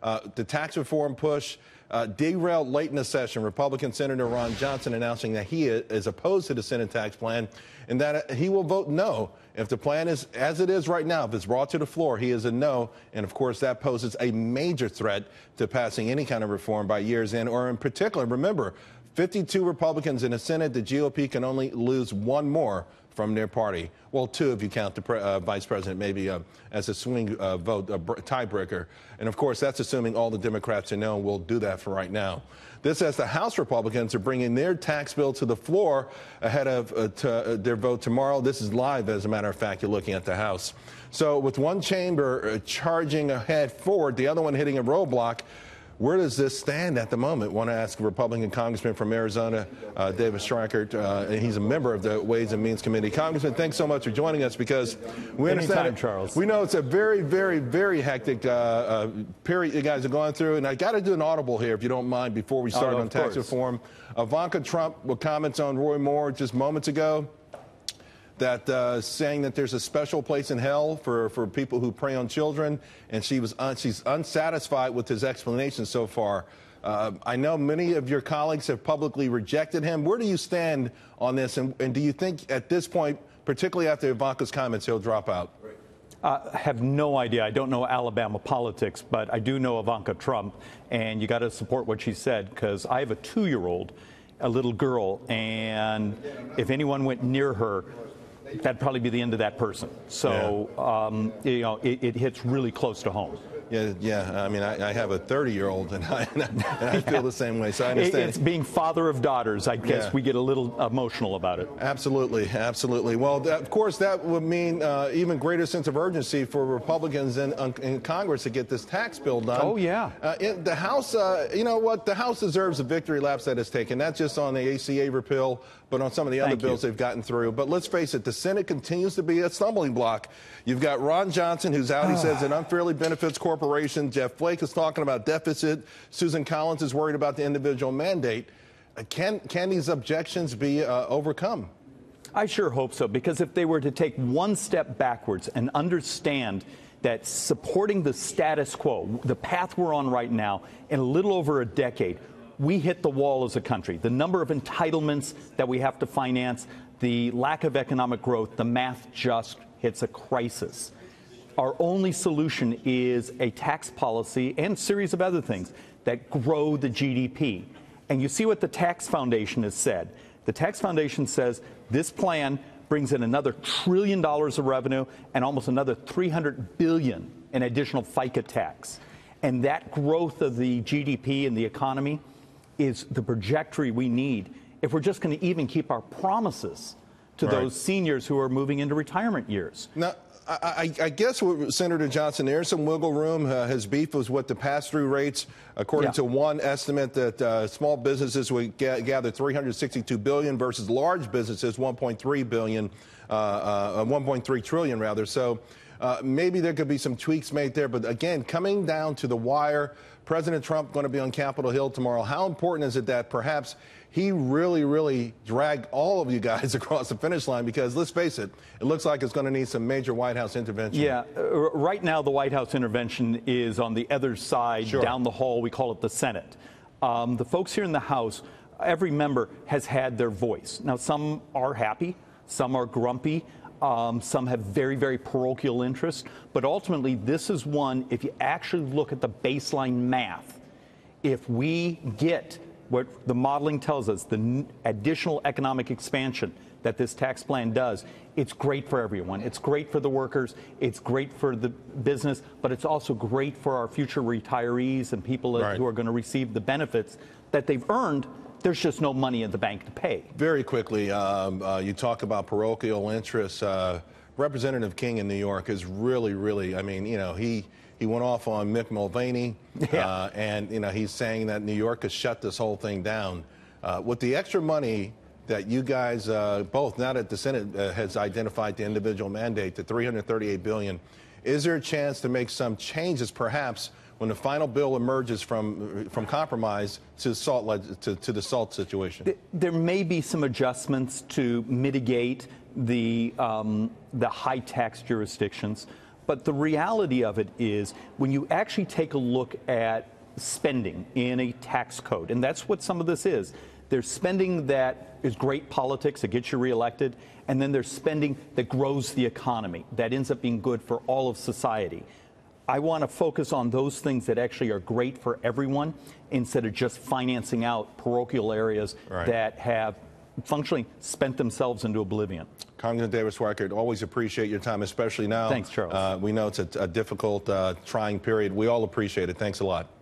The tax reform push derailed late in the session. Republican Senator Ron Johnson announcing that he is opposed to the Senate tax plan and that he will vote no. If the plan is as it is right now, if it's brought to the floor, he is a no. And, of course, that poses a major threat to passing any kind of reform by year's end, or in particular, remember, 52 Republicans in the Senate. The GOP can only lose one more from their party. Well, two if you count the vice president maybe as a swing vote, a tiebreaker. And, of course, that's assuming all the Democrats are no, and we'll do that for right now. This as the House Republicans are bringing their tax bill to the floor ahead of their vote tomorrow. This is live, as a matter of fact. You're looking at the House. So with one chamber charging ahead forward, the other one hitting a roadblock, where does this stand at the moment? I want to ask a Republican congressman from Arizona, David Schweikert, and he's a member of the Ways and Means Committee. Congressman, thanks so much for joining us, because we understand, Charles. We know it's a very, very, very hectic period you guys are going through, and I got to do an audible here, if you don't mind, before we start on tax reform. Ivanka Trump with comments on Roy Moore just moments ago, that saying that there's a special place in hell for people who prey on children, and she's unsatisfied with his explanation so far. I know many of your colleagues have publicly rejected him. Where do you stand on this, and do you think at this point, particularly after Ivanka's comments, he'll drop out? I have no idea. I don't know Alabama politics, but I do know Ivanka Trump, and you got to support what she said, because I have a 2-year-old, a little girl, and if anyone went near her, that'd probably be the end of that person. So, yeah. You know, it hits really close to home. Yeah. I mean, I have a 30-year-old, and I feel the same way. So I understand. It's being father of daughters. I guess we get a little emotional about it. Absolutely. Well, of course, that would mean even greater sense of urgency for Republicans in Congress to get this tax bill done. Oh, yeah. The House, you know what? The House deserves a victory laps that it's taken, not just on the ACA repeal, but on some of the other bills they've gotten through. But let's face it, the Senate continues to be a stumbling block. You've got Ron Johnson, who's out, he says, it unfairly benefits corporations. Jeff Flake is talking about deficit. Susan Collins is worried about the individual mandate. Can these objections be overcome? I sure hope so, because if they were to take one step backwards and understand that supporting the status quo, the path we're on right now, in a little over a decade, we hit the wall as a country. The number of entitlements that we have to finance, the lack of economic growth, the math just hits a crisis. Our only solution is a tax policy and a series of other things that grow the GDP. And you see what the Tax Foundation has said. The Tax Foundation says this plan brings in another $1 trillion of revenue and almost another $300 billion in additional FICA tax. And that growth of the GDP and the economy is the trajectory we need if we're just going to even keep our promises to those seniors who are moving into retirement years. Now, I guess with Senator Johnson, there's some wiggle room. His beef was with the pass-through rates. According to one estimate, that small businesses would gather $362 billion versus large businesses $1.3 billion, $1.3 trillion rather. So maybe there could be some tweaks made there. But again, coming down to the wire, President Trump going to be on Capitol Hill tomorrow. How important is it that perhaps he really dragged all of you guys across the finish line? Because let's face it, it looks like it's going to need some major White House intervention. Yeah, right now the White House intervention is on the other side, down the hall. We call it the Senate. The folks here in the House, every member has had their voice. Now, some are happy, some are grumpy. Some have very, very parochial interests. But ultimately, this is one, if you actually look at the baseline math, if we get what the modeling tells us, the additional economic expansion that this tax plan does, it's great for everyone. It's great for the workers. It's great for the business. But it's also great for our future retirees and people who are going to receive the benefits that they've earned. There's just no money in the bank to pay. Very quickly, you talk about parochial interests. Representative King in New York is really, I mean, you know, he went off on Mick Mulvaney, and, you know, he's saying that New York has shut this whole thing down. With the extra money that you guys, both, now that the Senate has identified the individual mandate, the $338 billion, is there a chance to make some changes, perhaps, when the final bill emerges from compromise to the SALT situation? There may be some adjustments to mitigate the high tax jurisdictions, But the reality of it is, when you actually take a look at spending in a tax code, and that's what some of this is, there's spending that is great politics, that gets you reelected, and then there's spending that grows the economy, that ends up being good for all of society. I want to focus on those things that actually are great for everyone instead of just financing out parochial areas that have functionally spent themselves into oblivion. Congressman David Schweikert, always appreciate your time, especially now. Thanks, Charles. We know it's a difficult, trying period. We all appreciate it. Thanks a lot.